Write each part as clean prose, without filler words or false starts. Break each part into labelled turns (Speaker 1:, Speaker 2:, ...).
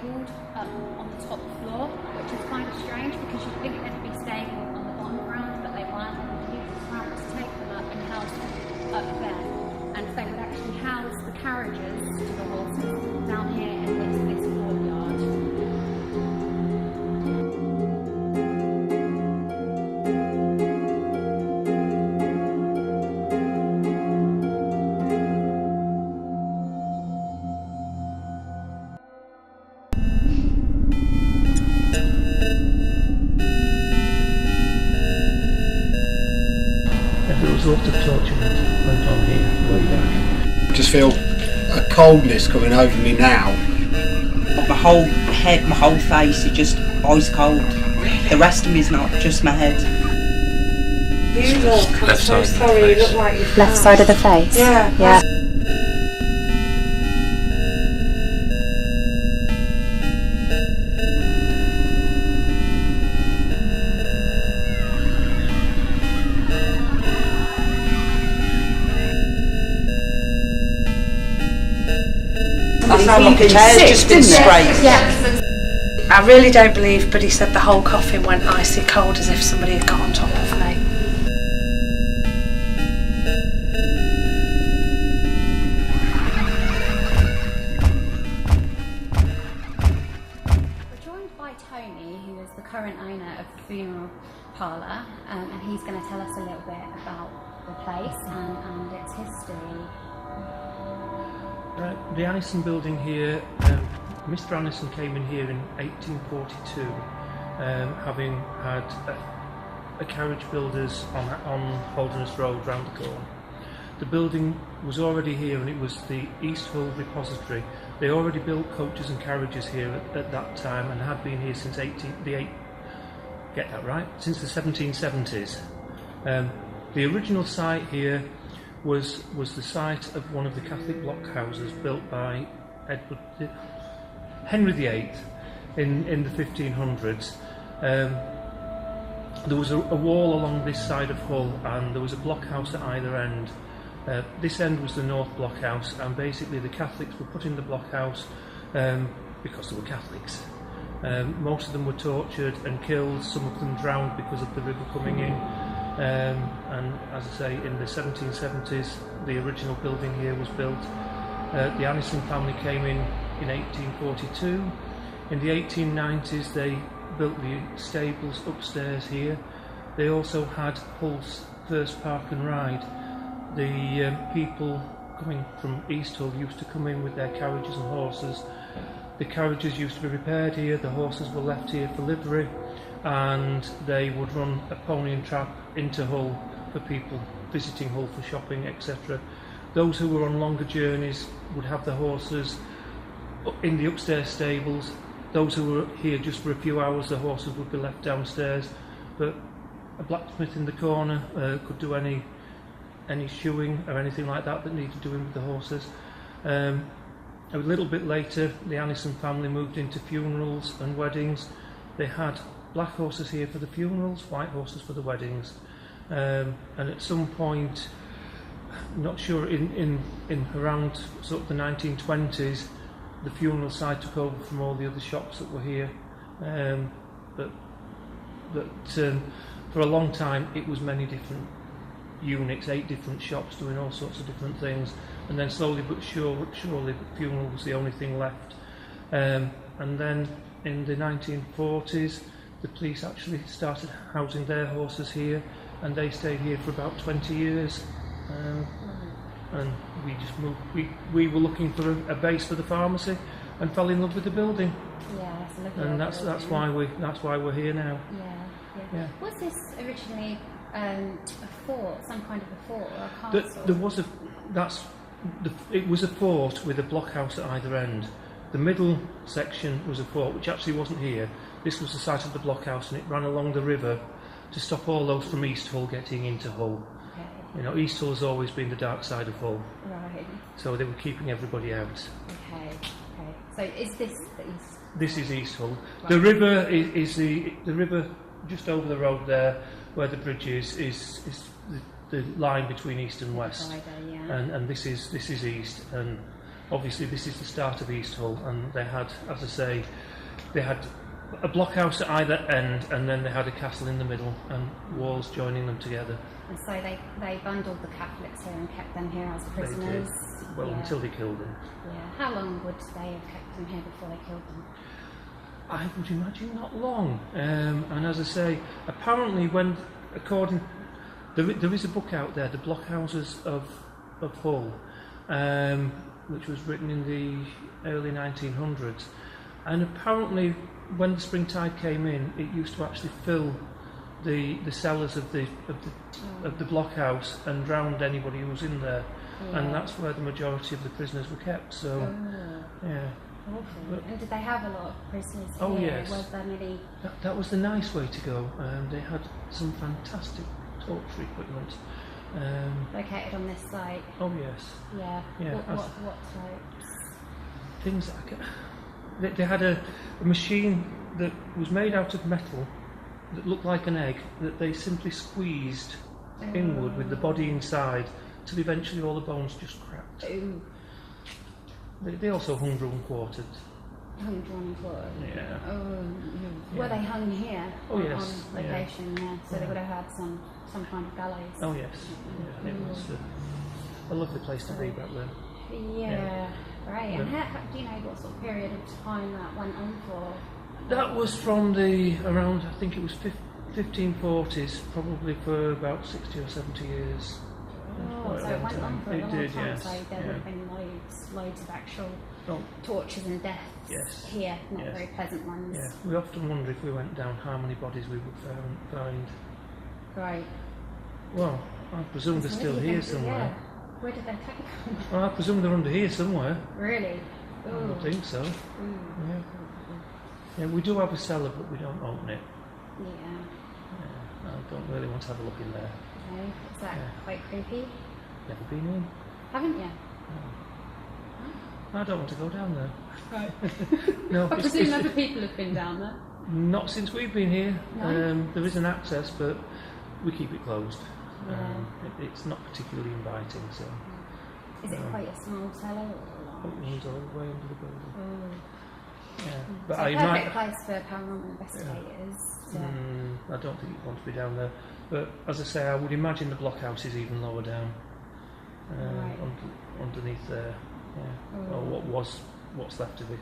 Speaker 1: stabled on the top floor, which is kind of strange because you'd think they'd be stabled on the bottom ground, but they weren't. They used the ramp to take them up and house them up there. And they would actually house the carriages to the horses down here in this courtyard.
Speaker 2: There was lots of torture that went on here way back.
Speaker 3: I just feel a coldness coming over me now.
Speaker 4: My whole head, my whole face is just ice cold. The rest of me is not, just my head.
Speaker 5: You look, I'm so sorry, you look like you've
Speaker 1: Left side of the face?
Speaker 5: Yeah.
Speaker 1: Yeah.
Speaker 4: That's how my hair's just been sprayed.
Speaker 5: Yes. I really don't believe, but he said the whole coffin went icy cold as if somebody had got on top of me.
Speaker 1: We're joined by Tony, who is the current owner of the funeral parlour, and he's going to tell us a little bit about the place and its history.
Speaker 2: The Annison Building here, Mr. Annison came in here in 1842, having had a carriage builders on Holderness Road round the corner. The building was already here and it was the East Hull Repository. They already built coaches and carriages here at that time and had been here since the 1770s. The original site here was the site of one of the Catholic block houses built by Henry VIII in the 1500s. There was a wall along this side of Hull and there was a block house at either end. This end was the Northblock House, and basically the Catholics were put in the block house because they were Catholics. Most of them were tortured and killed, some of them drowned because of the river coming in. And as I say, in the 1770s the original building here was built. The Annison family came in 1842. In the 1890s they built the stables upstairs here. They also had Hull's first park and ride. The people coming from East Hull used to come in with their carriages and horses. The carriages used to be repaired here, the horses were left here for livery, and they would run a pony and trap into Hull for people visiting Hull for shopping, etc. Those who were on longer journeys would have the horses in the upstairs stables. Those who were here just for a few hours, the horses would be left downstairs, but a blacksmith in the corner could do any shoeing or anything like that needed doing with the horses. A little bit later the Annison family moved into funerals and weddings. They had black horses here for the funerals, white horses for the weddings, and at some point, not sure, in around sort of the 1920s, the funeral side took over from all the other shops that were here, but for a long time it was many different units, 8 different shops doing all sorts of different things, and then slowly but surely the funeral was the only thing left. And then in the 1940s the police actually started housing their horses here, and they stayed here for about 20 years. And we just moved. We were looking for a base for the pharmacy, and fell in love with the building.
Speaker 1: Yeah, it's a lovely
Speaker 2: And
Speaker 1: building.
Speaker 2: that's why we're here now.
Speaker 1: Yeah. Was this originally a fort, some kind of a fort or a castle?
Speaker 2: It was a fort with a blockhouse at either end. The middle section was a fort, which actually wasn't here. This was the site of the blockhouse, and it ran along the river to stop all those from East Hull getting into Hull. Okay. East Hull has always been the dark side of Hull. Right. So they were keeping everybody out.
Speaker 1: Okay. So is this the East?
Speaker 2: This is East Hull.
Speaker 1: Right.
Speaker 2: The river is the river just over the road there, where the bridge is the line between east and west.
Speaker 1: Friday, yeah.
Speaker 2: And this is east, and obviously this is the start of East Hull, and they had, as I say, they had a blockhouse at either end, and then they had a castle in the middle, and walls joining them together.
Speaker 1: And so they bundled the Catholics here and kept them here as prisoners.
Speaker 2: They did. Well,
Speaker 1: Yeah.
Speaker 2: until they killed them.
Speaker 1: Yeah. How long would they have kept them here before they killed them?
Speaker 2: I would imagine not long. And as I say, apparently according, there is a book out there, The Blockhouses of Hull, which was written in the early 1900s. And apparently, when the springtide came in, it used to actually fill the cellars of the blockhouse and drowned anybody who was in there.
Speaker 1: Yeah.
Speaker 2: And that's where the majority of the prisoners were kept. So, yeah.
Speaker 1: Awful. And did they have a lot of prisoners here?
Speaker 2: Oh, yes.
Speaker 1: Was there many?
Speaker 2: That was the nice way to go. They had some fantastic torture equipment.
Speaker 1: Located on this site?
Speaker 2: Oh yes.
Speaker 1: Yeah.
Speaker 2: Yeah,
Speaker 1: What types?
Speaker 2: Things like they had a machine that was made out of metal that looked like an egg that they simply squeezed inward with the body inside till eventually all the bones just cracked.
Speaker 1: Ooh.
Speaker 2: They also hung drawn and quartered.
Speaker 1: Hung, drawn and quartered?
Speaker 2: Yeah.
Speaker 1: Oh,
Speaker 2: Yeah.
Speaker 1: Were they hung here?
Speaker 2: Oh, yes.
Speaker 1: On location, yeah. So they
Speaker 2: Yeah.
Speaker 1: would have had some kind of gallows.
Speaker 2: Oh yes. Yeah, it was a lovely place to be back then.
Speaker 1: Yeah. Right. And
Speaker 2: Yeah.
Speaker 1: how, do you know what sort of period of time that went on for?
Speaker 2: That was from around, I think it was 1540s, probably for about 60 or 70 years.
Speaker 1: Oh, so it went on for a
Speaker 2: It
Speaker 1: long
Speaker 2: did,
Speaker 1: time,
Speaker 2: yes.
Speaker 1: so there
Speaker 2: Yeah.
Speaker 1: would have been loads of actual
Speaker 2: Oh,
Speaker 1: tortures and deaths
Speaker 2: Yes.
Speaker 1: here, not
Speaker 2: Yes.
Speaker 1: very pleasant ones.
Speaker 2: yeah. We often wonder if we went down how many bodies we would find.
Speaker 1: Right.
Speaker 2: Well, I presume they're still here somewhere.
Speaker 1: Yeah. Where did they take them?
Speaker 2: Well, I presume they're under here somewhere.
Speaker 1: Really?
Speaker 2: I would think so.
Speaker 1: Ooh.
Speaker 2: Yeah. Yeah, we do have a cellar, but we don't open it.
Speaker 1: Yeah.
Speaker 2: Yeah, I don't really want to have a look in there.
Speaker 1: Okay. Is that
Speaker 2: Yeah.
Speaker 1: quite creepy?
Speaker 2: Never been in.
Speaker 1: Haven't you?
Speaker 2: I don't want to go down there.
Speaker 1: Right.
Speaker 2: No,
Speaker 1: I presume other people have been down there.
Speaker 2: not since we've been here.
Speaker 1: No?
Speaker 2: There is an access, but we keep it closed.
Speaker 1: Yeah.
Speaker 2: It's not particularly inviting, so
Speaker 1: Is it quite a small cellar or
Speaker 2: it runs all the way under the building.
Speaker 1: Oh.
Speaker 2: Yeah, but
Speaker 1: So
Speaker 2: I
Speaker 1: perfect
Speaker 2: might.
Speaker 1: place for paranormal investigators.
Speaker 2: I don't think you want to be down there. But as I say, I would imagine the blockhouse is even lower down,
Speaker 1: Right.
Speaker 2: underneath there. Yeah, or what's left of it.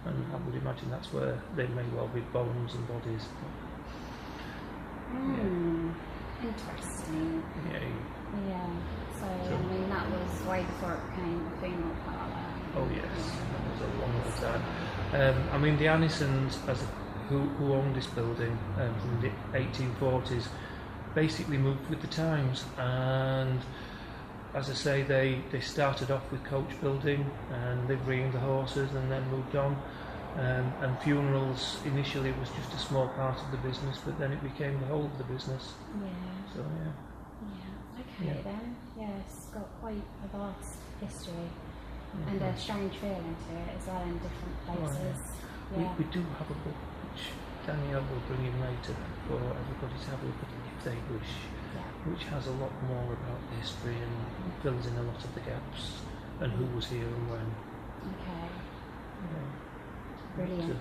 Speaker 2: And I would imagine that's where there may well be bones and bodies.
Speaker 1: Interesting.
Speaker 2: Yeah.
Speaker 1: Yeah. So, I mean, that was way before it became a funeral parlour.
Speaker 2: Oh yes, that was a long time. I mean, the Annisons, who owned this building from the 1840s, basically moved with the times, and as I say, they started off with coach building and liverying the horses, and then moved on. And funerals initially was just a small part of the business, but then it became the whole of the business.
Speaker 1: Yeah.
Speaker 2: So yeah.
Speaker 1: Yeah. Okay
Speaker 2: Yeah.
Speaker 1: then. Yeah, it's got quite a vast history and a strange feeling to it as well in different places. Yeah.
Speaker 2: We do have a book which Danielle will bring in later for everybody to have a look at if they wish,
Speaker 1: Yeah.
Speaker 2: which has a lot more about the history and fills in a lot of the gaps and who was here and when.
Speaker 1: Okay.
Speaker 2: Yeah.
Speaker 1: Brilliant.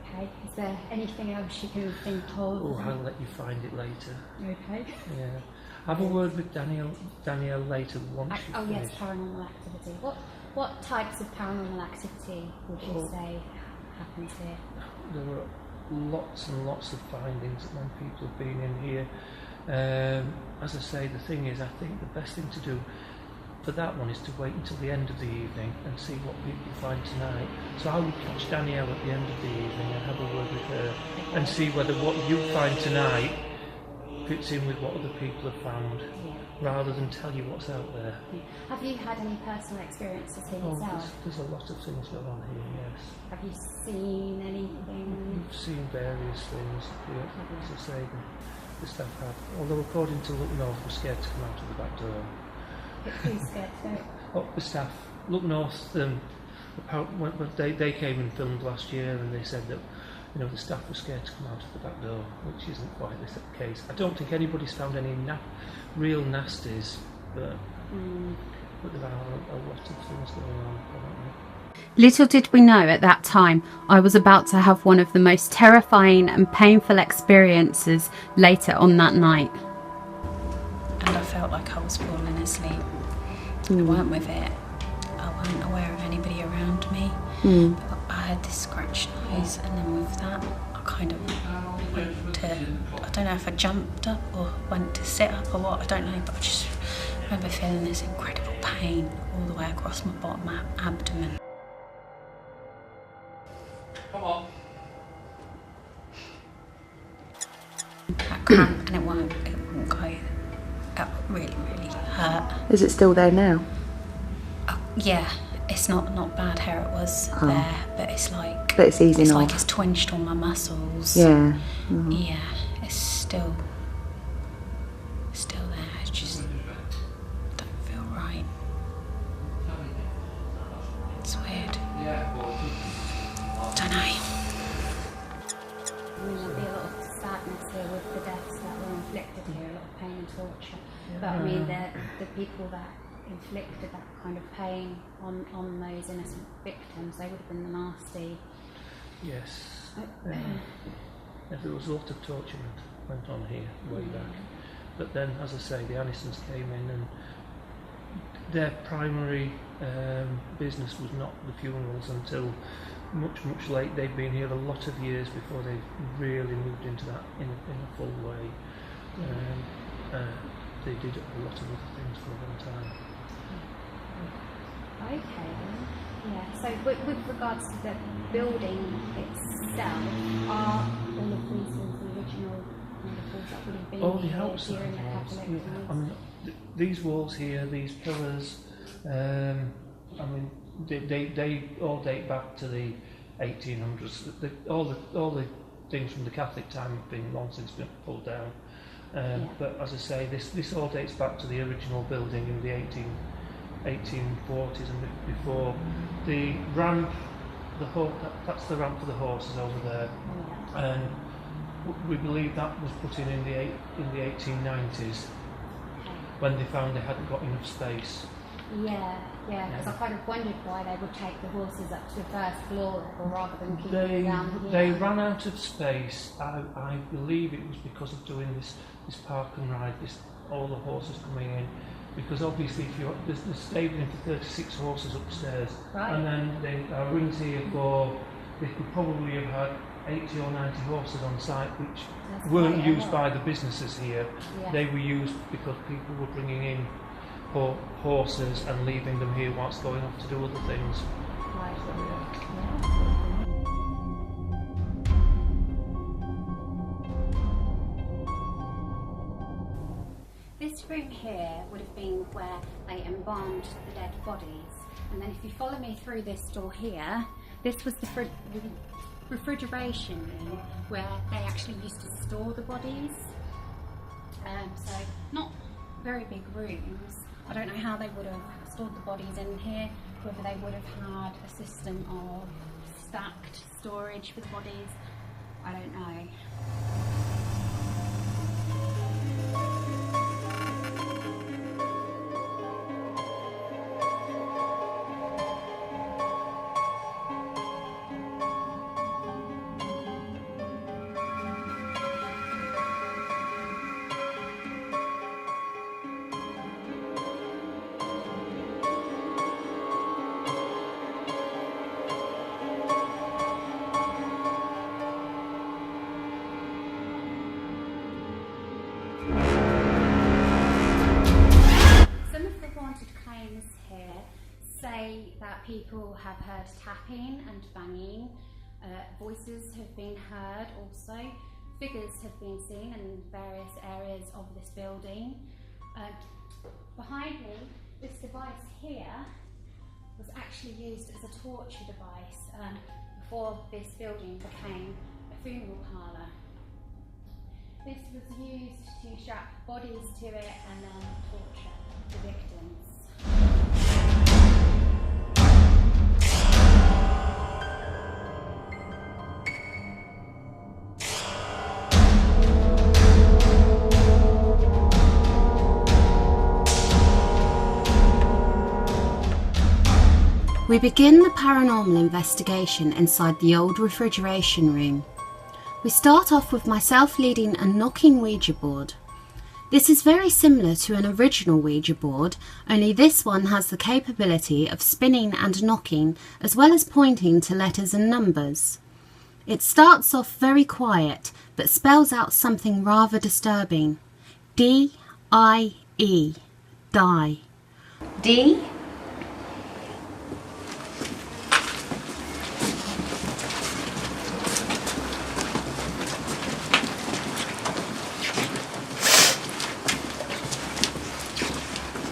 Speaker 1: Okay. Is there anything else you can think of?
Speaker 2: Oh, I'll let you find it later.
Speaker 1: Okay.
Speaker 2: Yeah. Have a word with Danielle later once you
Speaker 1: Oh yes,
Speaker 2: finish.
Speaker 1: paranormal activity. What types of paranormal activity would you
Speaker 2: Oh.
Speaker 1: say happens here?
Speaker 2: There were lots and lots of findings when people have been in here. As I say, the thing is, I think the best thing to do for that one is to wait until the end of the evening and see what people find tonight. So I would catch Danielle at the end of the evening and have a word with her and see whether what you find tonight fits in with what other people have found, rather than tell you what's out there.
Speaker 1: Have you had any personal experiences here
Speaker 2: Oh,
Speaker 1: yourself?
Speaker 2: there's a lot of things going on here, yes.
Speaker 1: Have you seen anything?
Speaker 2: We've seen various things. Yeah, as I say, the staff have. Although according to Look North, were scared to come out of the back door.
Speaker 1: Who's scared to go?
Speaker 2: Oh, the staff. Look North. When they came and filmed last year, and they said that the staff were scared to come out of the back door, which isn't quite the case. I don't think anybody's found any real nasties, but but there are a lot of things going on, aren't there?
Speaker 1: Little did we know at that time I was about to have one of the most terrifying and painful experiences later on that night.
Speaker 6: And I felt like I was falling asleep. I weren't with it. I wasn't aware of anybody around me. But I heard this scratch noise, and then with that, I kind of went to, I don't know if I jumped up or went to sit up or what, I don't know, but I just remember feeling this incredible pain all the way across my bottom abdomen.
Speaker 2: Come on.
Speaker 6: That cramp, and it won't go. It really, really hurt.
Speaker 5: Is it still there now?
Speaker 6: Yeah, it's not bad how it was there, but it's like,
Speaker 5: But it's easing off.
Speaker 6: like it's twinged on my muscles.
Speaker 5: Yeah.
Speaker 6: Yeah, it's still there. It's just don't feel right. It's weird. Don't know.
Speaker 1: I mean, there'll be a lot of sadness here with the deaths that were inflicted here, a lot of pain and torture. But I mean, the people that inflicted that kind of pain on those innocent victims, they would have been the nasty.
Speaker 2: Yes. There was a lot of torture that went on here way back. But then, as I say, the Annisons came in, and their primary business was not the funerals until much late. They'd been here a lot of years before they really moved into that in a full way. They did a lot of other things for a long time.
Speaker 1: Okay, yeah. So with regards to the building itself, are all of these things the original kind of walls that would have been
Speaker 2: All the
Speaker 1: here
Speaker 2: outside
Speaker 1: during the
Speaker 2: walls,
Speaker 1: Catholic
Speaker 2: yeah.
Speaker 1: times?
Speaker 2: I mean, these walls here, these pillars, I mean, they all date back to the 1800s. All the things from the Catholic time have been long since been pulled down. But as I say, this all dates back to the original building in the 1840s and before. The ramp, that's the ramp for the horses over there, and we believe that was put in the 1890s when they found they hadn't got enough space.
Speaker 1: Yeah, because I kind of wondered why they would take the horses up to the first floor level rather than keep them down here.
Speaker 2: They ran out of space. I believe it was because of doing this park and ride, all the horses coming in. Because obviously, there's stabling for 36 horses upstairs, and then there are rooms here for, they could probably have had 80 or 90 horses on site, which weren't used by the businesses here. They were used because people were bringing in horses and leaving them here whilst going off to do other things.
Speaker 1: This room here would have been where they embalmed the dead bodies, and then if you follow me through this door here, this was the refrigeration room where they actually used to store the bodies. So not very big rooms. I don't know how they would have stored the bodies in here, whether they would have had a system of stacked storage for the bodies. I don't know. That people have heard tapping and banging, voices have been heard also, figures have been seen in various areas of this building. Behind me, this device here was actually used as a torture device before this building became a funeral parlour. This was used to strap bodies to it and then torture the victims.
Speaker 7: We begin the paranormal investigation inside the old refrigeration room. We start off with myself leading a knocking Ouija board. This is very similar to an original Ouija board, only this one has the capability of spinning and knocking as well as pointing to letters and numbers. It starts off very quiet but spells out something rather disturbing. D-I-E. Die.
Speaker 6: D.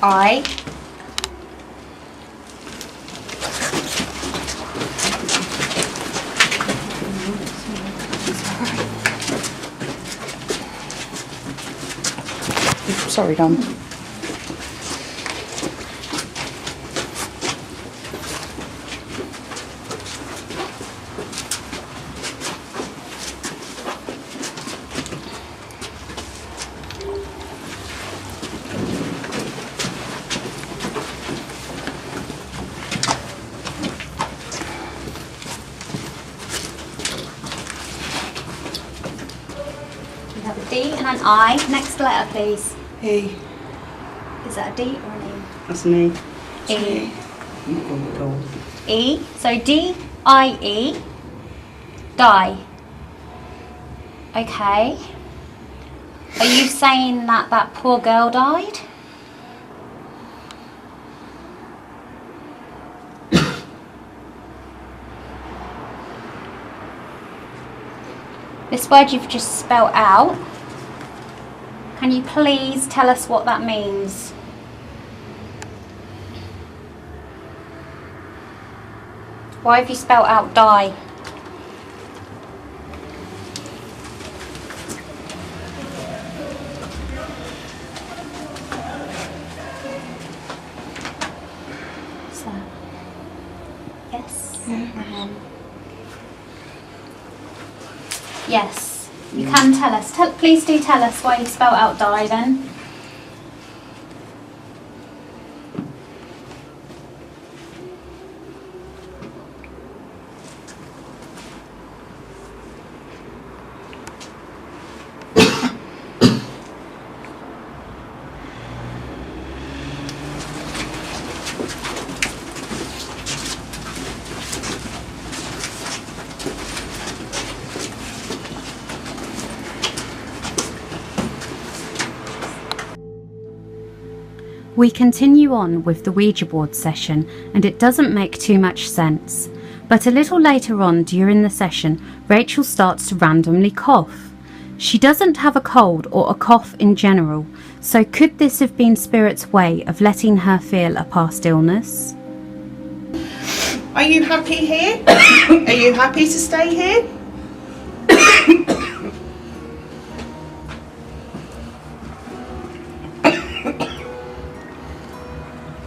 Speaker 6: I.
Speaker 4: Sorry, Dom.
Speaker 6: We have a D and an I. Next letter, please.
Speaker 4: E.
Speaker 6: Is that a D or an E?
Speaker 4: That's me.
Speaker 6: E.
Speaker 4: Cool.
Speaker 6: E. So D-I-E. Die. Okay. Are you saying that that poor girl died? This word you've just spelt out, can you please tell us what that means? Why have you spelt out die? So, yes. Yes, you can tell us. Please do tell us why you spelt out die then.
Speaker 7: We continue on with the Ouija board session and it doesn't make too much sense. But a little later on during the session, Rachel starts to randomly cough. She doesn't have a cold or a cough in general, so could this have been Spirit's way of letting her feel a past illness?
Speaker 4: Are you happy here? Are you happy to stay here?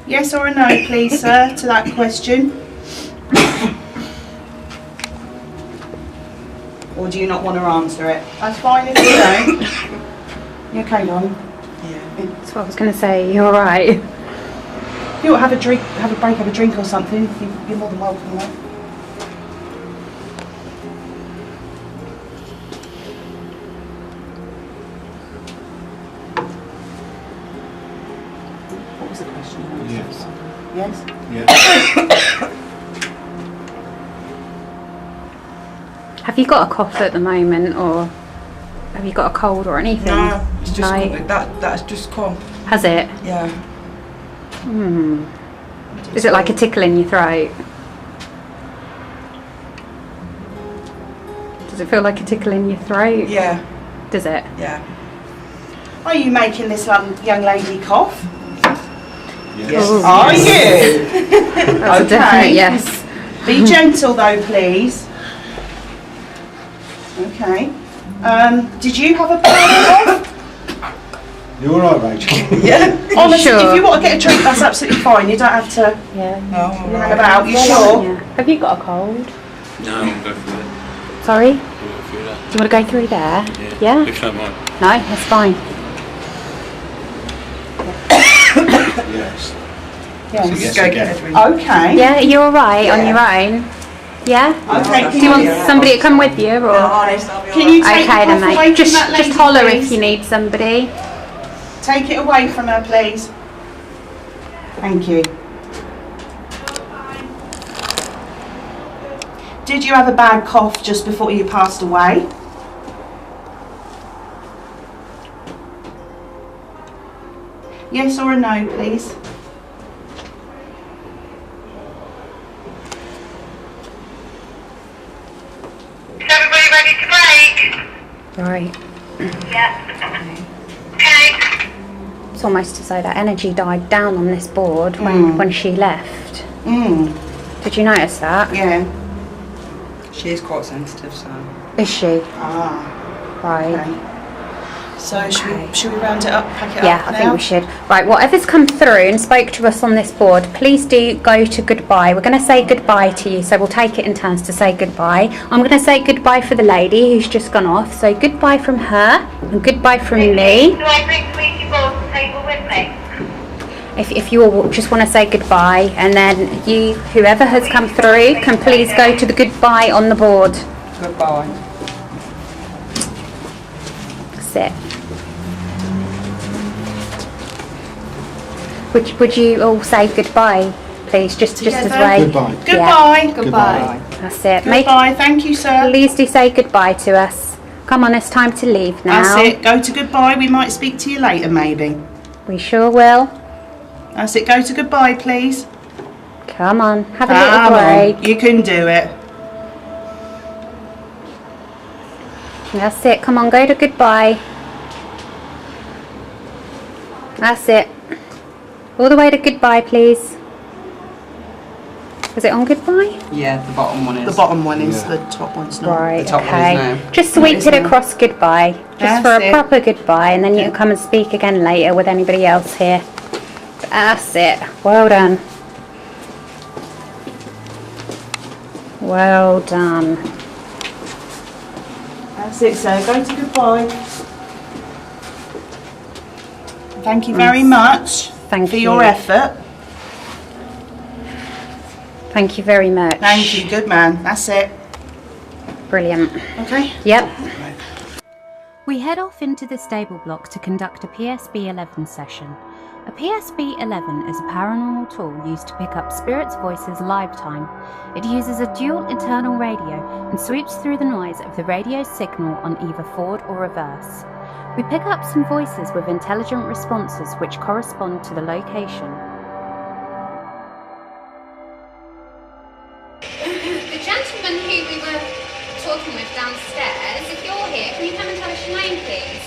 Speaker 4: Yes or a no, please, sir, to that question. Or do you not want to answer it? That's fine if you don't. You okay, Don? Yeah.
Speaker 7: That's what I was going to say, you're alright.
Speaker 4: If you want to have a drink, have a break, have a drink or something, you're more than welcome, right? What was the question?
Speaker 3: Yes.
Speaker 4: Yes?
Speaker 3: Yes.
Speaker 7: Have you got a cough at the moment, or have you got a cold or anything?
Speaker 4: No, it's just
Speaker 7: No.
Speaker 4: that's just come.
Speaker 7: Has it?
Speaker 4: Yeah.
Speaker 7: Is it like a tickle in your throat? Does it feel like a tickle in your throat?
Speaker 4: Yeah.
Speaker 7: Does it?
Speaker 4: Yeah. Are you making this young lady cough?
Speaker 3: Yes.
Speaker 7: Oh.
Speaker 4: Are you?
Speaker 7: That's a definite yes.
Speaker 4: Be gentle though, please. Okay. Did you have a bad cough?
Speaker 3: You alright, Rachel?
Speaker 4: Yeah. Honestly,
Speaker 7: Sure.
Speaker 4: if you want to get a drink, that's absolutely fine. You don't have to
Speaker 7: Yeah.
Speaker 4: hang about. You sure?
Speaker 7: Yeah. Have you got a cold?
Speaker 8: No, I won't go through that.
Speaker 7: Sorry?
Speaker 8: I won't go through that.
Speaker 7: Do you want to go through there?
Speaker 8: Yeah. If you don't mind.
Speaker 7: No, that's fine.
Speaker 3: Yes.
Speaker 4: Yes.
Speaker 3: So yes
Speaker 4: Go
Speaker 3: again.
Speaker 4: get it. Okay.
Speaker 1: Yeah, are you alright on your own? Yeah?
Speaker 4: Okay.
Speaker 1: Do you want somebody to come with you, or?
Speaker 4: Can you take
Speaker 1: Okay
Speaker 4: it
Speaker 1: then,
Speaker 4: away
Speaker 1: mate.
Speaker 4: from that lady,
Speaker 1: Just holler
Speaker 4: please?
Speaker 1: if you need somebody.
Speaker 4: Take it away from her, please. Thank you. Did you have a bad cough just before you passed away? Yes or a no, please?
Speaker 9: Is everybody ready to break?
Speaker 1: Right.
Speaker 9: Yeah. Okay.
Speaker 1: It's almost as though that energy died down on this board when she left. Did you notice that?
Speaker 4: Yeah. She is quite sensitive, so.
Speaker 1: Is she?
Speaker 4: Ah.
Speaker 1: Right.
Speaker 4: Okay. So should we round it up, pack it
Speaker 1: Yeah,
Speaker 4: up
Speaker 1: I
Speaker 4: now?
Speaker 1: think we should. Right, whatever's come through and spoke to us on this board, please do go to goodbye. We're going to say goodbye to you, so we'll take it in turns to say goodbye. I'm going to say goodbye for the lady who's just gone off, so goodbye from her and goodbye from me.
Speaker 9: Do I bring the Ouija board to the table with me?
Speaker 1: If you all just want to say goodbye, and then you, whoever has come through, can please go to the goodbye on the board.
Speaker 4: Goodbye.
Speaker 1: That's it. Would you all say goodbye, please, just as
Speaker 4: Together?
Speaker 1: way?
Speaker 3: Goodbye.
Speaker 4: Goodbye.
Speaker 3: Goodbye.
Speaker 1: That's it.
Speaker 4: Goodbye. Thank you, sir.
Speaker 1: Please do say goodbye to us. Come on, it's time to leave now.
Speaker 4: That's it. Go to goodbye. We might speak to you later, maybe.
Speaker 1: We sure will.
Speaker 4: That's it. Go to goodbye, please.
Speaker 1: Come on, have a
Speaker 4: Come
Speaker 1: little break.
Speaker 4: on. You can do it.
Speaker 1: That's it. Come on, go to goodbye. That's it. All the way to goodbye, please. Is it on goodbye?
Speaker 4: Yeah, the bottom one is. The bottom one is. The top one's not.
Speaker 1: Right,
Speaker 4: The top
Speaker 1: okay.
Speaker 4: one is now.
Speaker 1: Just sweep
Speaker 4: is
Speaker 1: it
Speaker 4: now.
Speaker 1: across goodbye. Just
Speaker 4: That's
Speaker 1: for a
Speaker 4: it.
Speaker 1: proper goodbye, and then you can come and speak again later with anybody else here. That's it. Well done. Well done.
Speaker 4: That's it, sir. Go to goodbye. Thank you very much
Speaker 1: Thank
Speaker 4: for
Speaker 1: you.
Speaker 4: your effort.
Speaker 1: Thank you very much.
Speaker 4: Thank you. Good man. That's it.
Speaker 1: Brilliant.
Speaker 4: Okay.
Speaker 1: Yep.
Speaker 7: We head off into the stable block to conduct a PSB 11 session. A PSB 11 is a paranormal tool used to pick up spirits' voices live time. It uses a dual internal radio and sweeps through the noise of the radio signal on either forward or reverse. We pick up some voices with intelligent responses which correspond to the location.
Speaker 1: The gentleman who we were talking with downstairs, if you're here, can you come and tell us your name, please?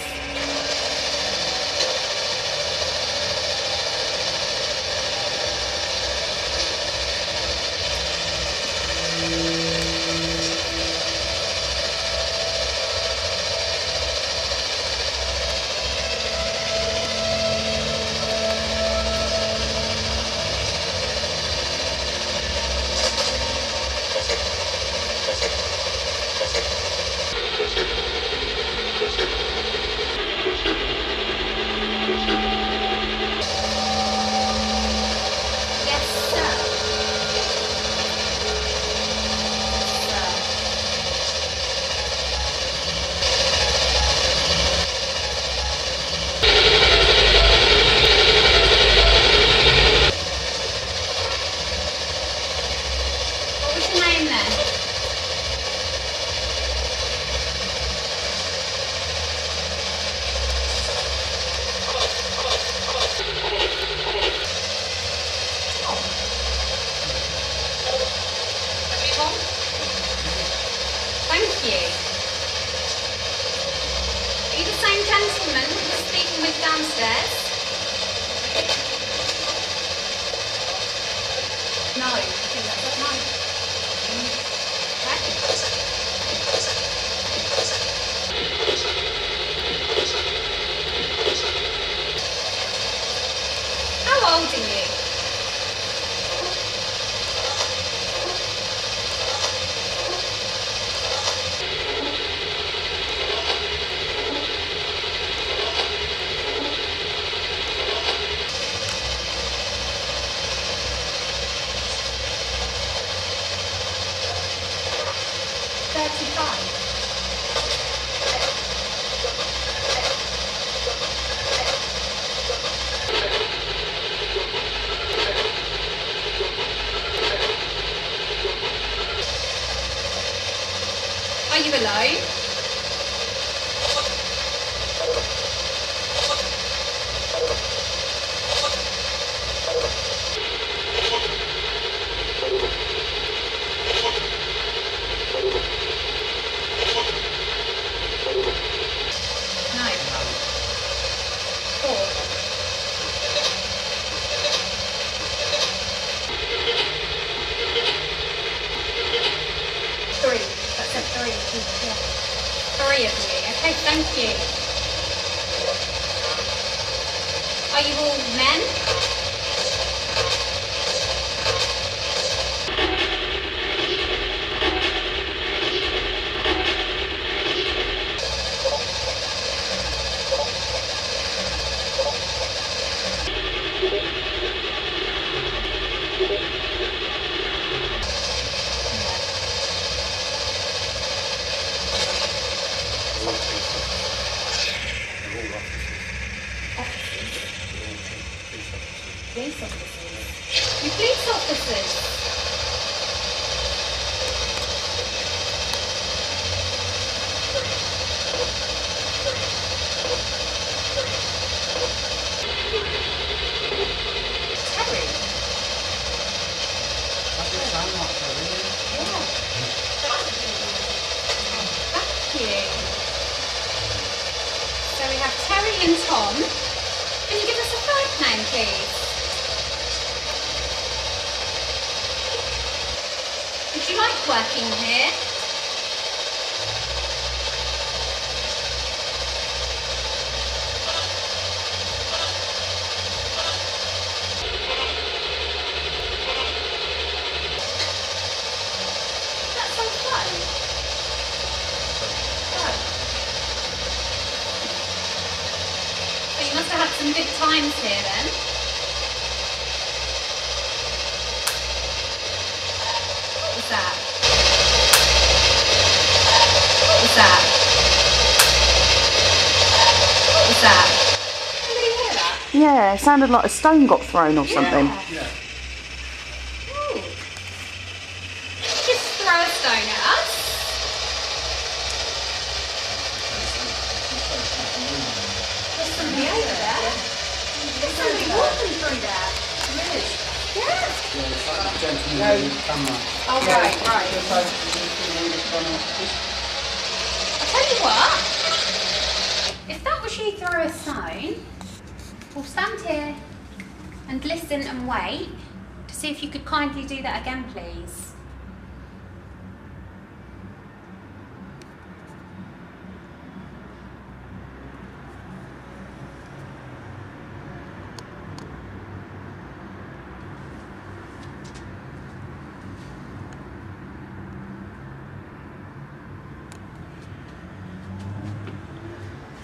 Speaker 1: Are you alone? No. 4. 3. That's a 3. Yeah. 3 of you. Okay, thank you. Are you all men? Police officers. You police officers? Terry?
Speaker 3: That does sound like Terry.
Speaker 1: Yeah. Thank you. So we have Terry and Tom. Can you give us a third name, please? Would you like working here? That sounds fun. Oh. So you must have had some good times here then. What was that? What was that? What was that? Anybody hear that?
Speaker 4: Yeah, it sounded like a stone got thrown or something.
Speaker 3: Yeah.
Speaker 1: Ooh. Just throw a stone at us. There's somebody over there. There's somebody walking through there. Really? Yeah.
Speaker 3: Yeah, it's like that gentleman with the camera.
Speaker 1: Oh, right.
Speaker 3: Just over to the
Speaker 1: I'll tell you what. If that was you throw a stone, we'll stand here and listen and wait to see if you could kindly do that again, please.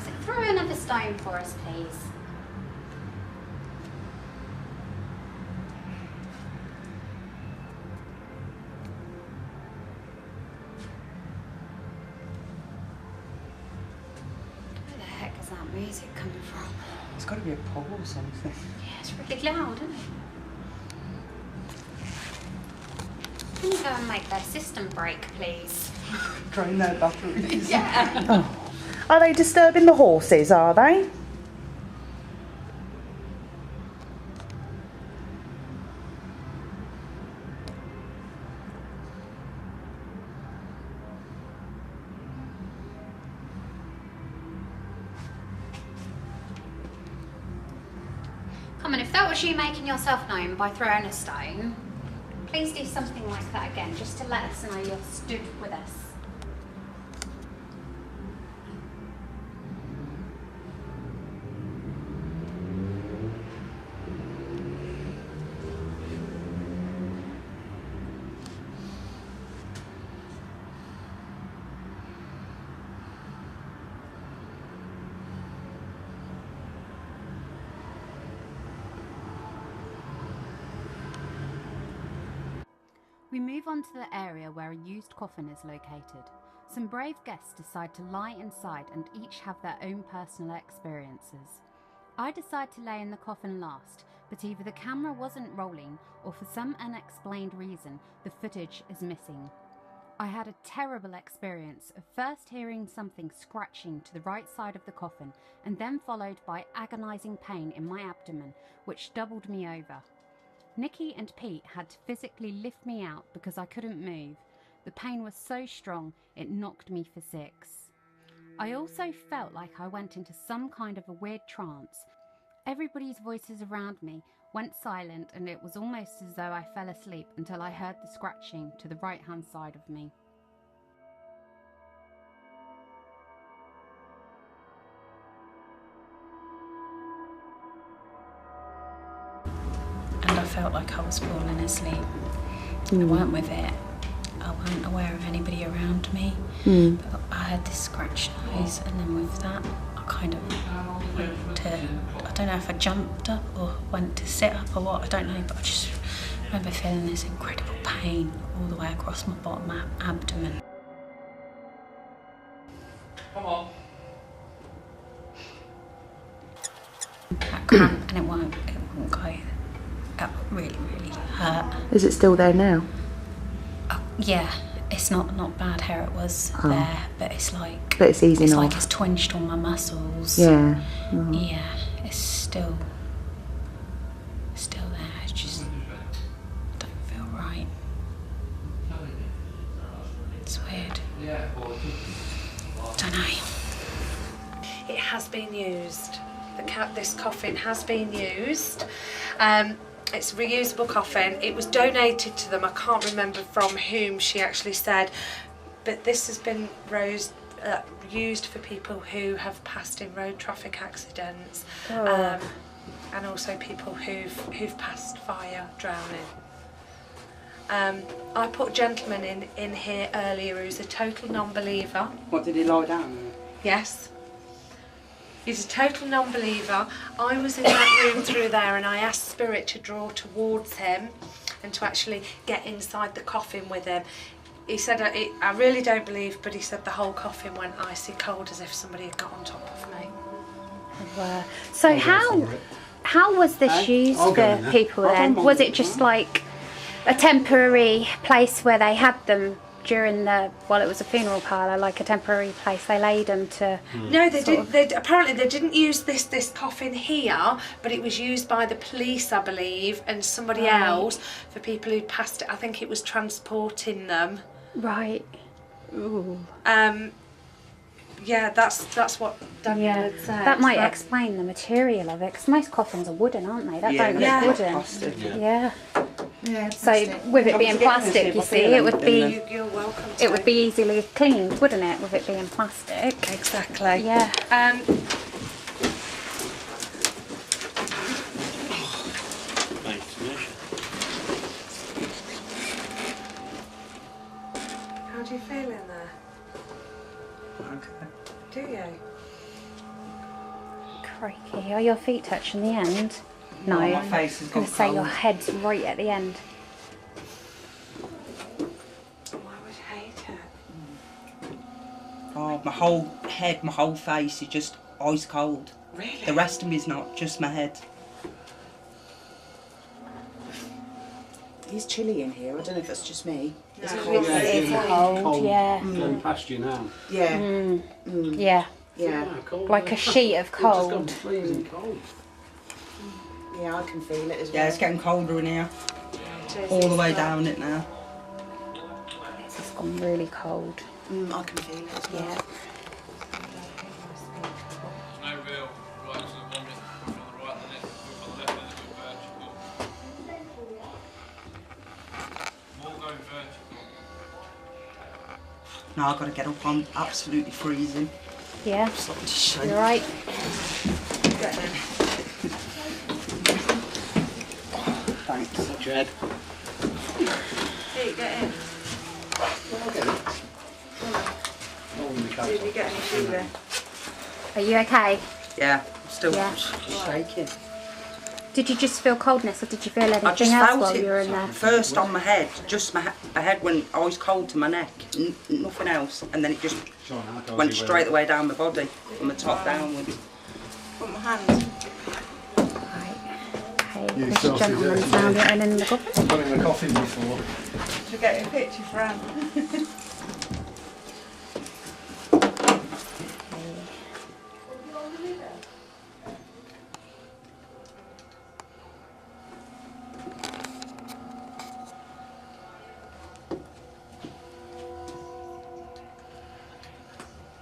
Speaker 1: So throw another stone for us, please. Where the heck is that music coming from?
Speaker 4: It's got to be a pub or something.
Speaker 1: Yeah, it's really loud, isn't it? Can you go and make their system break, please?
Speaker 4: Drain their batteries.
Speaker 1: Yeah.
Speaker 4: Oh. Are they disturbing the horses, are they?
Speaker 1: Come on, if that was you making yourself known by throwing a stone, please do something like that again, just to let us know you're stood with us.
Speaker 7: We move on to the area where a used coffin is located. Some brave guests decide to lie inside and each have their own personal experiences. I decide to lay in the coffin last, but either the camera wasn't rolling or for some unexplained reason the footage is missing. I had a terrible experience of first hearing something scratching to the right side of the coffin and then followed by agonising pain in my abdomen, which doubled me over. Nikki and Pete had to physically lift me out because I couldn't move. The pain was so strong it knocked me for 6. I also felt like I went into some kind of a weird trance. Everybody's voices around me went silent and it was almost as though I fell asleep until I heard the scratching to the right-hand side of me.
Speaker 6: And I felt like I was falling asleep. I weren't with it. I weren't aware of anybody around me. But I heard this scratch noise, and then with that, I kind of went to, I don't know if I jumped up or went to sit up or what, I don't know, but I just remember feeling this incredible pain all the way across my bottom abdomen.
Speaker 8: Come on.
Speaker 6: That cramp, and it won't go. It really, really hurt.
Speaker 5: Is it still there now?
Speaker 6: Yeah, it's not bad how it was there, but it's like...
Speaker 5: But it's easing
Speaker 6: It's
Speaker 5: off.
Speaker 6: like it's twinged all my muscles.
Speaker 5: Yeah.
Speaker 6: Yeah, it's still there. It's just don't feel right. It's weird. Don't know.
Speaker 5: It has been used. This coffin has been used. It's a reusable coffin. It was donated to them. I can't remember from whom she actually said, but this has been used for people who have passed in road traffic accidents, and also people who've passed fire, drowning. I put a gentleman in here earlier who's a total non-believer.
Speaker 4: What, did he lie down?
Speaker 5: Yes. He's a total non-believer. I was in that room through there and I asked Spirit to draw towards him and to actually get inside the coffin with him. He said, I really don't believe, but he said the whole coffin went icy cold as if somebody had got on top of me.
Speaker 1: So how was this used for people then? Was it just like a temporary place where they had them during while it was a funeral parlour, like a temporary place they laid them to?
Speaker 5: No, apparently they didn't use this coffin here, but it was used by the police, I believe, and somebody else for people who passed it. I think it was transporting them.
Speaker 1: Right. Ooh.
Speaker 5: Yeah, that's what Daniel had said.
Speaker 1: That might explain the material of it, because most coffins are wooden, aren't they? That don't look wooden.
Speaker 4: Plastic,
Speaker 1: Yeah.
Speaker 5: Yeah,
Speaker 1: So with it being plastic, you see, it would be
Speaker 5: You're welcome to.
Speaker 1: it would be easily cleaned, wouldn't it? With it being plastic.
Speaker 5: Exactly.
Speaker 1: Yeah.
Speaker 8: Thanks, Misha.
Speaker 5: How do you feel in there?
Speaker 4: Okay.
Speaker 5: Do you?
Speaker 1: Crikey, are your feet touching the end? No.
Speaker 4: Oh, my face has
Speaker 1: I was going
Speaker 4: got
Speaker 1: to say your
Speaker 4: cold.
Speaker 1: head's right at the end.
Speaker 5: I would hate it.
Speaker 4: Oh, my whole head, my whole face is just ice cold.
Speaker 5: Really?
Speaker 4: The rest of me is not, just my head.
Speaker 10: It's chilly in here. I don't know if that's just me.
Speaker 5: No.
Speaker 1: It's cold, yeah.
Speaker 11: Going past you now.
Speaker 10: Yeah.
Speaker 1: Yeah.
Speaker 10: Yeah.
Speaker 11: Cold,
Speaker 1: Like a sheet of
Speaker 11: It's just gone
Speaker 1: cold.
Speaker 11: freezing cold.
Speaker 10: Yeah, I can feel it as well.
Speaker 4: Yeah, it's getting colder in here. All the way down it now.
Speaker 1: It's gone really cold.
Speaker 10: I can feel it as well.
Speaker 1: Yeah.
Speaker 8: No real right to the vomit. Push on the right, then it. Push on the left, then it go vertical. More going vertical.
Speaker 4: Now I've got to get up. I'm absolutely freezing.
Speaker 1: Yeah.
Speaker 4: Starting to shake.
Speaker 1: You're right.
Speaker 4: Thanks.
Speaker 11: Watch your head.
Speaker 5: Hey, get in.
Speaker 11: I'll get it. Holding the coat
Speaker 5: Did you
Speaker 11: on.
Speaker 5: get any fever?
Speaker 1: Are you okay?
Speaker 4: Yeah, I'm still
Speaker 1: Yeah.
Speaker 4: shaking.
Speaker 6: Did you just feel coldness, or did you feel anything
Speaker 4: I just
Speaker 6: else
Speaker 4: felt
Speaker 6: while
Speaker 4: it
Speaker 6: you were in there?
Speaker 4: first on my head, just my head went ice cold to my neck, nothing else, and then it just went straight the way down my body, from the top downwards.
Speaker 10: Put my hands.
Speaker 6: Okay, this gentleman's now getting in the coffin.
Speaker 3: I've got in the coffin before.
Speaker 10: Should get a picture for Anne.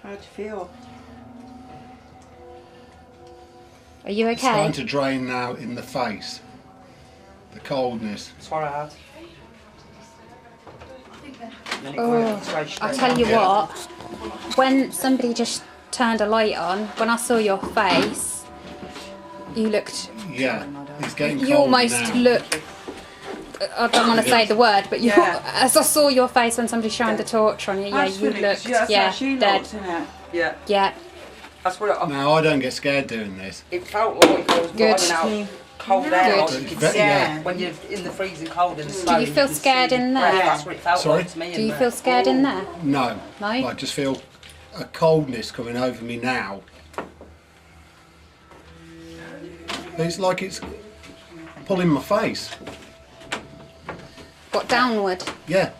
Speaker 10: How do you feel?
Speaker 6: Are you
Speaker 3: It's
Speaker 6: okay?
Speaker 3: starting to drain now in the face. The coldness.
Speaker 4: That's what I had.
Speaker 6: I tell you what, when somebody just turned a light on, when I saw your face, you looked.
Speaker 3: Yeah, it's getting cold
Speaker 6: You almost
Speaker 3: now.
Speaker 6: look. I don't want to say the word, but you. As I saw your face when somebody shined the torch on you, yeah, you looked, dead.
Speaker 4: Yeah.
Speaker 6: Yeah.
Speaker 4: That's what
Speaker 3: No, I don't get scared doing this.
Speaker 4: it felt like I was blowing out cold air.
Speaker 6: Good.
Speaker 4: Like you can
Speaker 3: Good.
Speaker 4: see
Speaker 3: Yeah.
Speaker 4: when you're in the freezing cold and snow.
Speaker 6: Do you feel
Speaker 4: can
Speaker 6: scared
Speaker 4: see
Speaker 6: in
Speaker 4: breath.
Speaker 6: there?
Speaker 4: That's what it felt
Speaker 3: Sorry?
Speaker 4: like to me.
Speaker 6: Do
Speaker 4: in
Speaker 6: you
Speaker 4: there.
Speaker 6: feel scared in there?
Speaker 3: No.
Speaker 6: No?
Speaker 3: I just feel a coldness coming over me now. It's like it's pulling my face.
Speaker 6: What, downward?
Speaker 3: Yeah.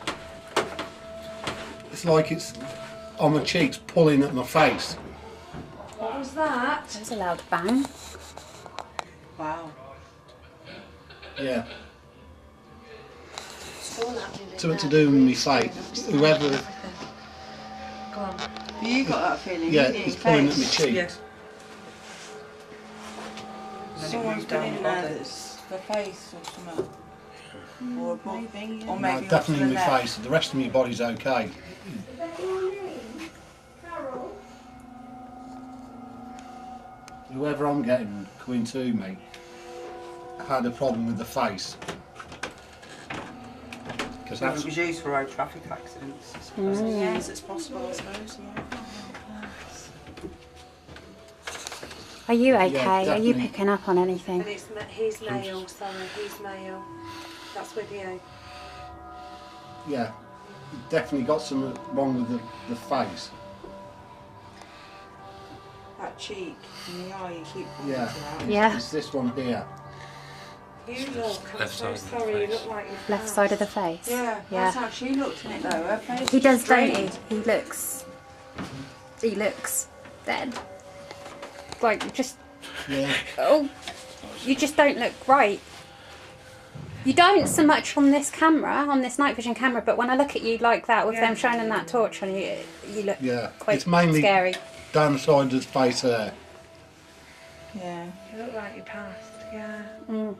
Speaker 3: It's like it's on my cheeks pulling at my face.
Speaker 5: What was that?
Speaker 6: That was a loud bang.
Speaker 10: Wow.
Speaker 3: Yeah. Something to do with my face. Whoever,
Speaker 5: Go on.
Speaker 10: You got that feeling?
Speaker 3: yeah,
Speaker 10: didn't you?
Speaker 3: it's pulling at my
Speaker 10: Face?
Speaker 3: cheeks.
Speaker 4: Yes.
Speaker 10: Someone's been in there that's the face or something. Or maybe. Or
Speaker 3: No,
Speaker 10: maybe
Speaker 3: definitely
Speaker 10: the
Speaker 3: my
Speaker 10: neck.
Speaker 3: face. The rest of my body's okay. Whoever I'm getting coming to me had a problem with the face. Because
Speaker 4: It
Speaker 3: that's
Speaker 4: was used for road traffic accidents.
Speaker 10: Yes, it's possible, I suppose.
Speaker 6: Are you okay?
Speaker 3: Yeah,
Speaker 6: Are you
Speaker 3: definitely.
Speaker 6: picking up on anything?
Speaker 5: And he's male, sorry, he's male. That's with you.
Speaker 3: yeah, definitely got something wrong with the face.
Speaker 10: That cheek and the eye, you keep pointing
Speaker 3: Yeah,
Speaker 10: to that.
Speaker 6: Yeah.
Speaker 3: it's this one here.
Speaker 5: You look, I'm
Speaker 8: Left
Speaker 5: so
Speaker 8: side of the
Speaker 5: sorry, you
Speaker 8: face.
Speaker 5: look like you've
Speaker 6: Left side of the face?
Speaker 10: Yeah, that's how she looked in it though. Her face
Speaker 6: He
Speaker 10: was
Speaker 6: does, don't
Speaker 10: straight.
Speaker 6: he? He looks dead. Like, you just,
Speaker 3: Yeah,
Speaker 6: you just don't look right. You don't so much on this camera, on this night vision camera, but when I look at you like that with them shining that torch on you, you look
Speaker 3: yeah.
Speaker 6: quite
Speaker 3: It's mainly
Speaker 6: scary.
Speaker 3: down the side of the face there.
Speaker 10: Yeah.
Speaker 5: You look like you passed, yeah.
Speaker 6: Mm.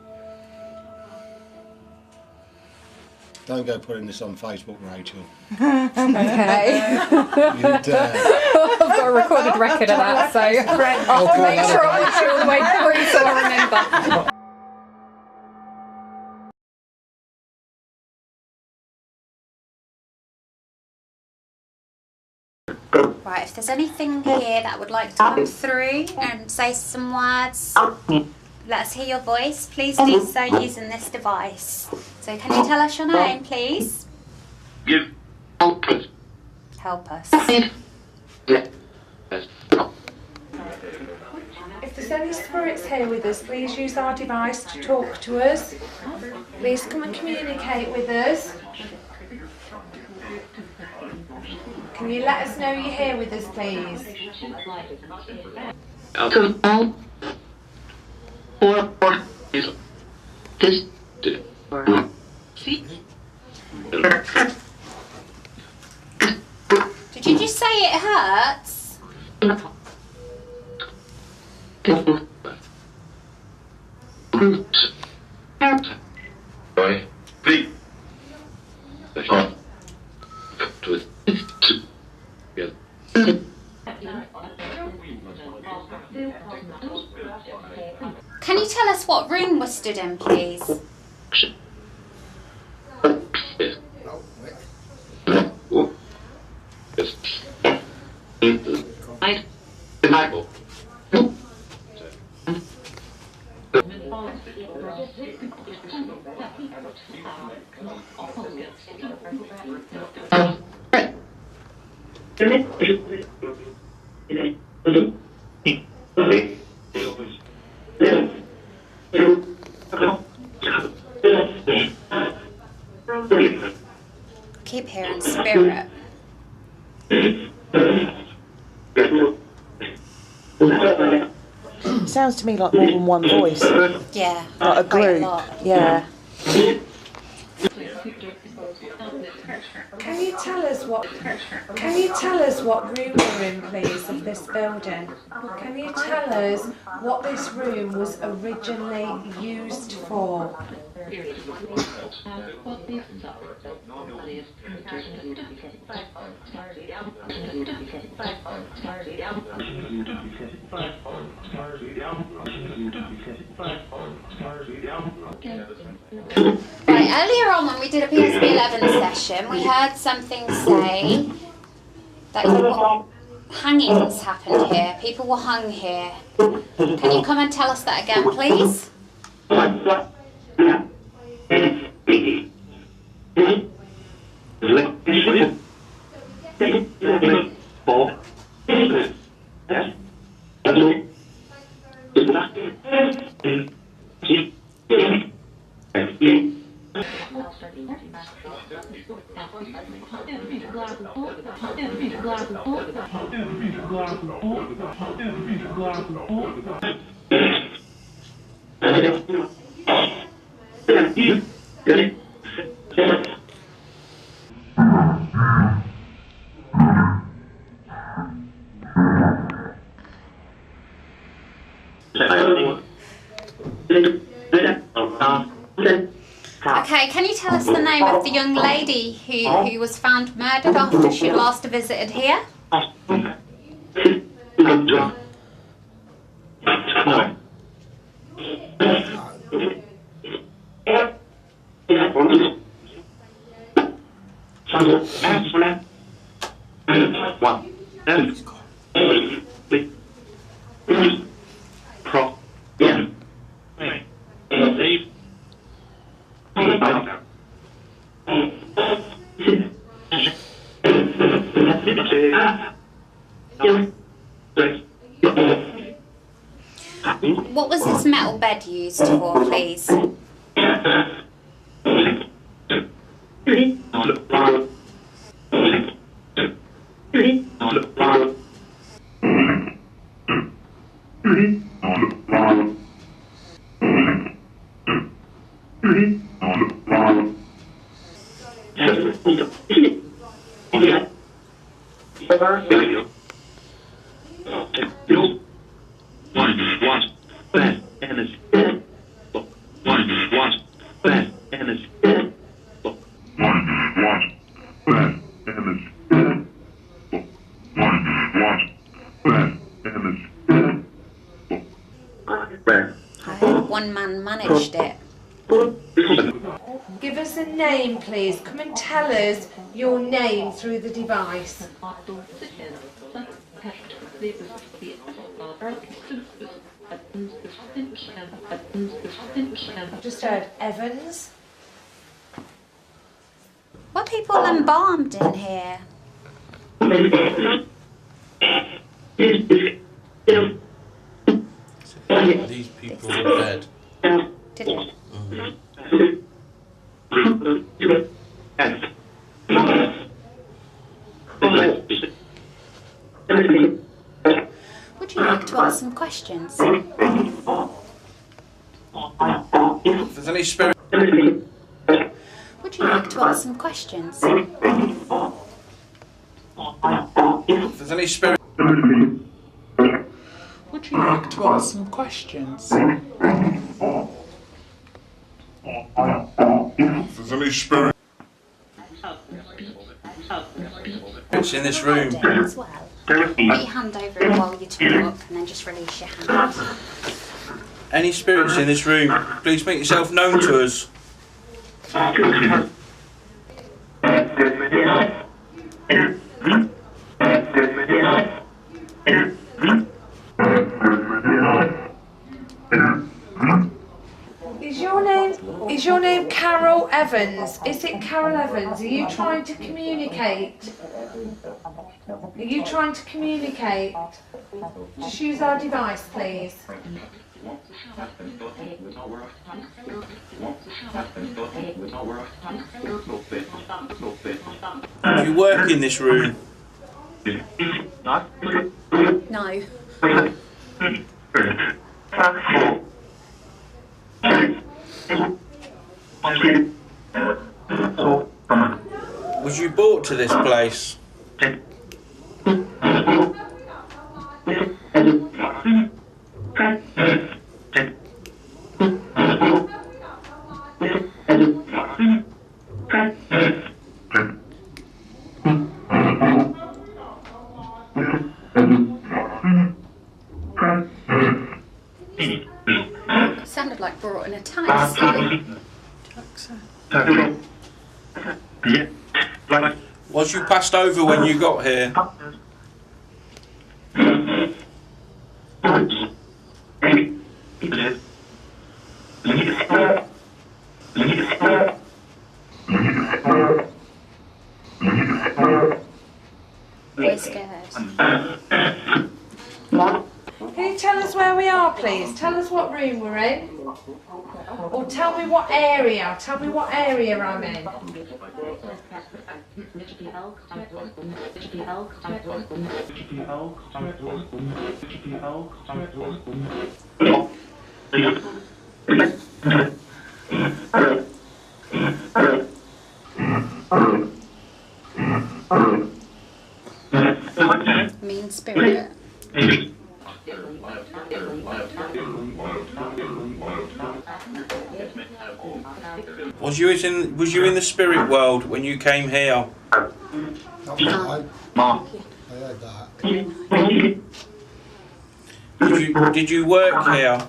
Speaker 3: Don't go putting this on Facebook, Rachel.
Speaker 6: Okay.
Speaker 3: You dare.
Speaker 6: I've got a recorded record of that, so I'll make sure I watch it all the way through so I remember. Right, if there's anything here that would like to come through and say some words, let us hear your voice. Please do so using this device. So can you tell us your name, please? Help us.
Speaker 5: If there's any spirits here with us, please use our device to talk to us. Please come and communicate with us. Can you let us know you're here with us, please?
Speaker 6: Did you just say it hurts? Can you tell us what room we're stood in, please?
Speaker 7: Keep hearing spirit.
Speaker 10: It sounds to me like more than one voice.
Speaker 7: Yeah,
Speaker 10: Like a
Speaker 7: quite
Speaker 10: group.
Speaker 7: lot.
Speaker 10: Yeah.
Speaker 5: Can you tell us what room we're in, please, of this building? Can you tell us what this room was originally used for?
Speaker 7: Right, earlier on when we did a PSB 11 session, we heard something say that hangings happened here. People were hung here. Can you come and tell us that again, please? Okay, can you tell us the name of the young lady who was found murdered after she last visited here? What was this metal bed used for, please? One man managed it.
Speaker 5: Give us a name, please. Come and tell us your name through the device. I've just heard Evans.
Speaker 7: Were people embalmed in here?
Speaker 12: These people are dead.
Speaker 7: Did it? Would you like to ask some questions?
Speaker 12: If there's any spirit.
Speaker 7: Would you like to ask some questions?
Speaker 12: If there's any spirit.
Speaker 13: Would you like to ask some questions?
Speaker 12: If there's any spirit. It's in this room.
Speaker 7: As well. Put your hand over it while you talk and then just release your hand.
Speaker 12: Any spirits in this room, please make yourself known to us.
Speaker 5: Is your name Carol Evans? Evans. Is it Carol Evans? Are you trying to communicate? Are you trying to communicate? Just use our device, please.
Speaker 12: Do you work in this room?
Speaker 6: No.
Speaker 12: Was you brought to this place?
Speaker 6: Sounded like brought in a taxi.
Speaker 12: Was you passed over when you got here?
Speaker 6: We're scared.
Speaker 5: Can you tell us where we are, please? Tell us what room we're in. Or tell me what area. Tell me what area I'm in.
Speaker 6: Mean spirit.
Speaker 12: Was you in the spirit world when you came here?
Speaker 14: I heard that.
Speaker 12: Did you work here?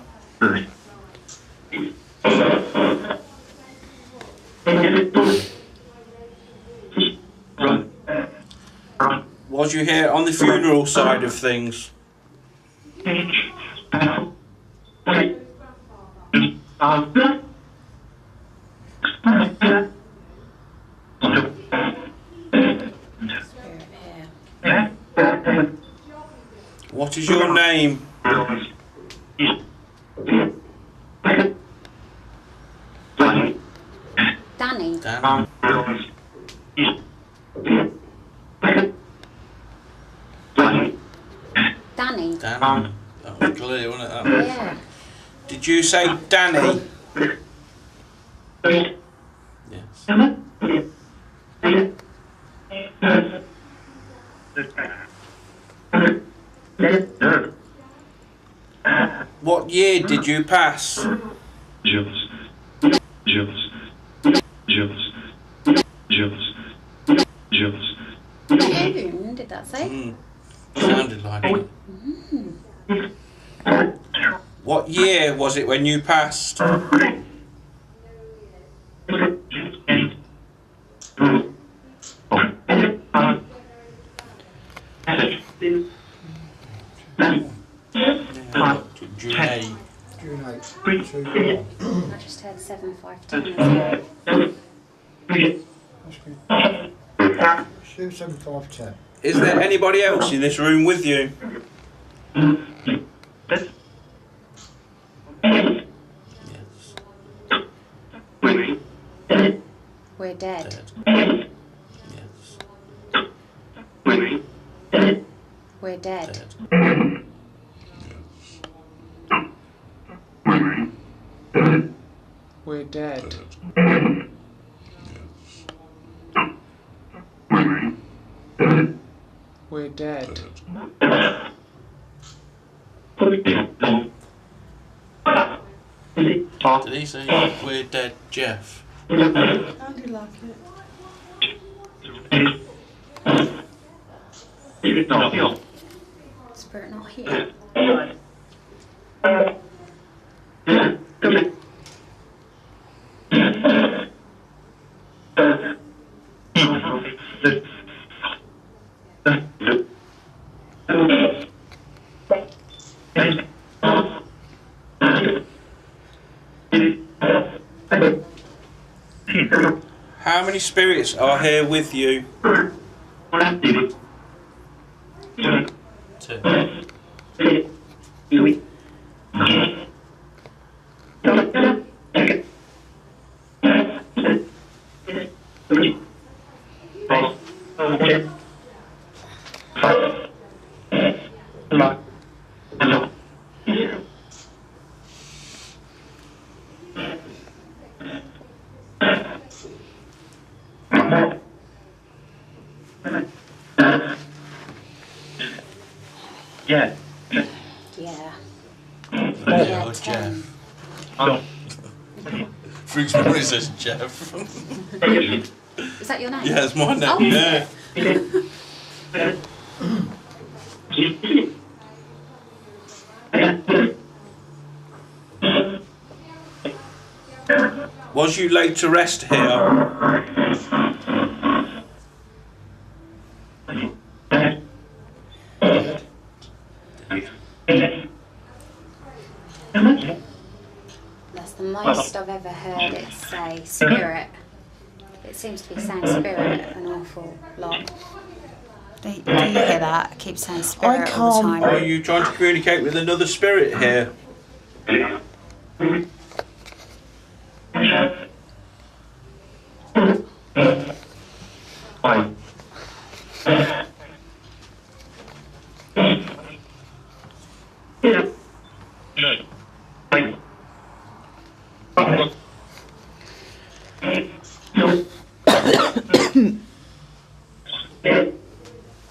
Speaker 12: Was you here on the funeral side of things? What is your name?
Speaker 6: Danny.
Speaker 12: Dan.
Speaker 6: Danny.
Speaker 12: Dan. That was clear, wasn't it? That?
Speaker 6: Yeah.
Speaker 12: Did you say Danny? Yes. What year did you pass?
Speaker 6: Whom did that say?
Speaker 12: Sounded like it. What year was it when you passed? June.
Speaker 6: I just heard 752.
Speaker 14: Shoot 7510.
Speaker 12: Is there anybody else in this room with you? Yes.
Speaker 6: We're dead.
Speaker 12: Yes.
Speaker 6: We're dead.
Speaker 13: We're dead. We're dead.
Speaker 12: Did he say we're dead, Jeff?
Speaker 10: Sounded like it.
Speaker 6: Spirit not here.
Speaker 12: How many spirits are here with you?
Speaker 15: 2.
Speaker 6: Yeah.
Speaker 15: Oh, Jeff. Freaks me when it says Jeff.
Speaker 1: Is that your name?
Speaker 15: Yeah, it's my name.
Speaker 1: Oh.
Speaker 15: Yeah.
Speaker 12: Was you laid to rest here?
Speaker 1: That's the most I've ever heard it say spirit. It seems to be saying spirit an awful lot. Do you hear that? I keep saying spirit all the time.
Speaker 12: Are you trying to communicate with another spirit here?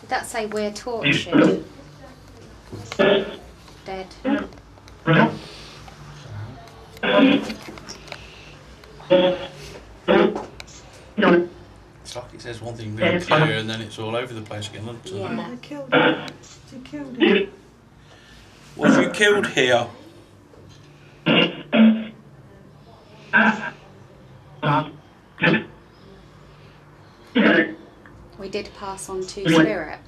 Speaker 1: Did that say we're tortured? Dead.
Speaker 15: It's like it says one thing really clear and then it's all over the place again, doesn't it?
Speaker 1: Yeah.
Speaker 10: They killed him. They killed him.
Speaker 12: Was you killed here?
Speaker 1: We did pass on to spirit.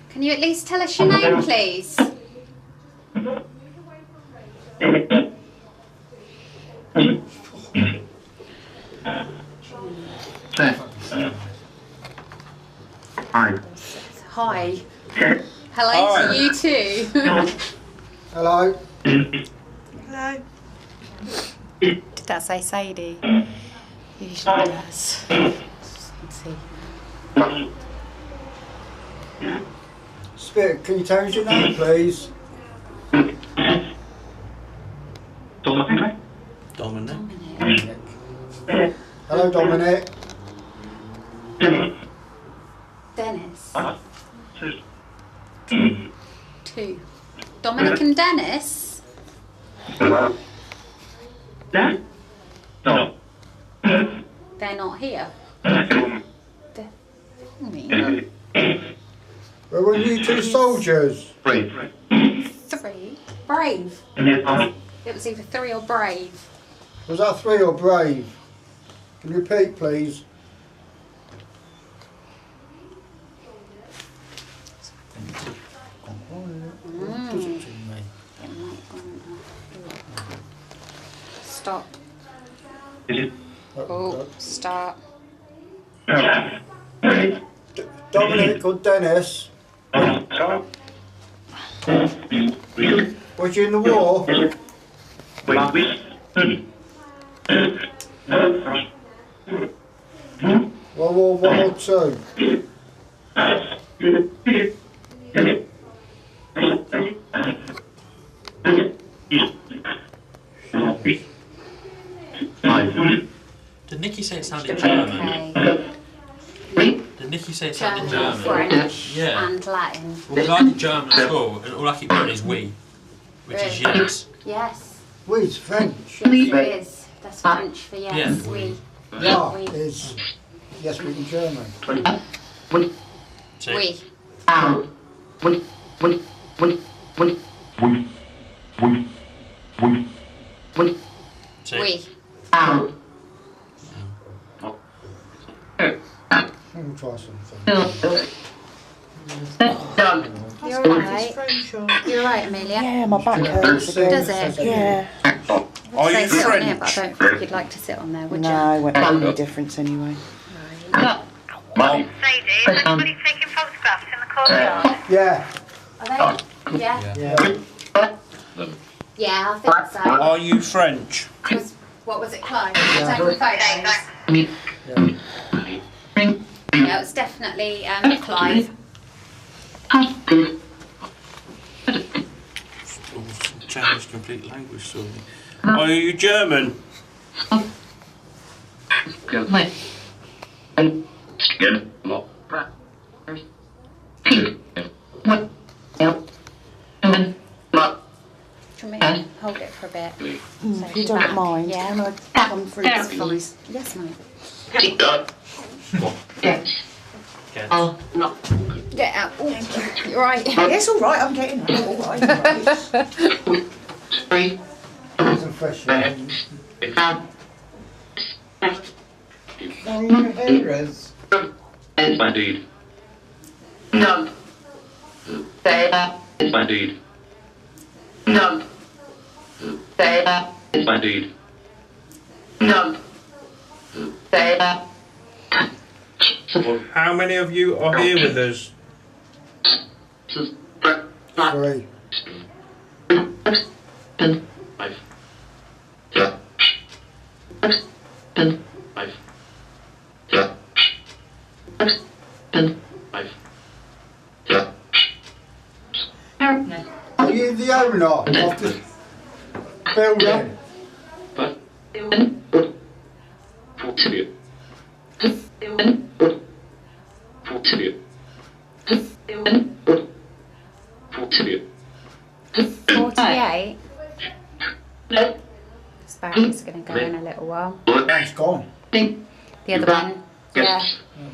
Speaker 1: Can you at least tell us your name, please? Hi. Hello
Speaker 12: Hi.
Speaker 1: to you too.
Speaker 14: Hello.
Speaker 10: Hello.
Speaker 1: Did that say Sadie? Usually does. Let's see.
Speaker 14: Spirit, can you tell us your name, please?
Speaker 12: Dominic.
Speaker 14: Hello, Dominic.
Speaker 1: Dennis. 2. Dominic and Dennis? They're not here.
Speaker 14: Where were you two soldiers?
Speaker 1: 3. Brave. It was either 3 or brave.
Speaker 14: Was that 3 or brave? Can you repeat, please?
Speaker 1: Stop. Oh, start.
Speaker 14: Dominic or Dennis? Was you in the war? World War 1 or 2?
Speaker 15: Did Nikki say it sounded German? Did Nikki say it sounded German?
Speaker 1: French
Speaker 15: Yeah.
Speaker 1: and Latin.
Speaker 15: Well, I did German at school, and all I keep hearing is we, which is yes.
Speaker 1: Yes.
Speaker 14: We, it's French.
Speaker 1: Yes, it is. That's French for yes.
Speaker 15: Yeah.
Speaker 1: We.
Speaker 14: Yeah,
Speaker 1: We.
Speaker 14: is yes, we in German.
Speaker 15: See?
Speaker 1: We.
Speaker 15: See?
Speaker 1: We.
Speaker 14: I'm going to try something.
Speaker 1: You're alright. You're alright, Amelia.
Speaker 10: Yeah, my back hurts again.
Speaker 1: Does it?
Speaker 10: Yeah.
Speaker 12: Are you
Speaker 1: Sit on here,
Speaker 12: French?
Speaker 1: but I don't think you'd like to sit on there, would you?
Speaker 10: No, it won't make any difference anyway.
Speaker 9: Sadie, is anybody taking photographs in the courtyard?
Speaker 14: Yeah.
Speaker 1: Are they? Yeah. Yeah, I think so.
Speaker 12: Are you French?
Speaker 1: What was it, Clive? Taking photos? Yeah, it was definitely Clive.
Speaker 12: Changed complete language, sorry. Are you German?
Speaker 1: Can we hold it for a bit?
Speaker 10: If you don't mind, can I come through please?
Speaker 1: Yes, mate. Get out. Ooh, you're right.
Speaker 10: It's all right, I'm getting it. All right.
Speaker 14: Some fresh air.
Speaker 16: My deed. No. My deed. No. My deed. No.
Speaker 12: How many of you are here with us?
Speaker 14: 3. Are you the owner of the building?
Speaker 1: Barry's going to go in a little while.
Speaker 14: That's gone.
Speaker 1: The other one? Yeah.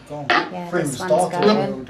Speaker 14: Gone.
Speaker 1: Yeah, this one's going.